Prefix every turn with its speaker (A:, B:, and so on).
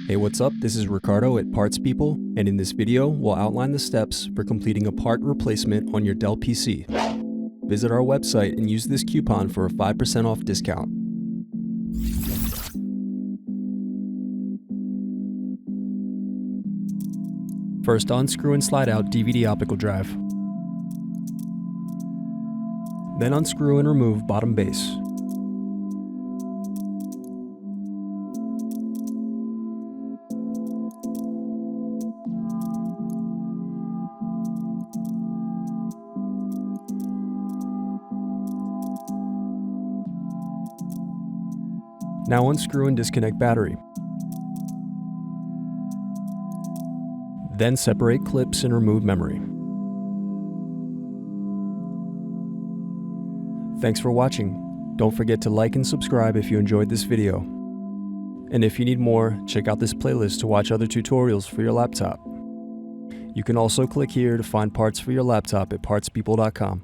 A: Hey, what's up? This is Ricardo at Parts People, and in this video, we'll outline the steps for completing a part replacement on your Dell PC. Visit our website and use this coupon for a 5% off discount. First, unscrew and slide out DVD optical drive. Then unscrew and remove bottom base. Now unscrew and disconnect battery. Then separate clips and remove memory. Thanks for watching. Don't forget to like and subscribe if you enjoyed this video. And if you need more, check out this playlist to watch other tutorials for your laptop. You can also click here to find parts for your laptop at partspeople.com.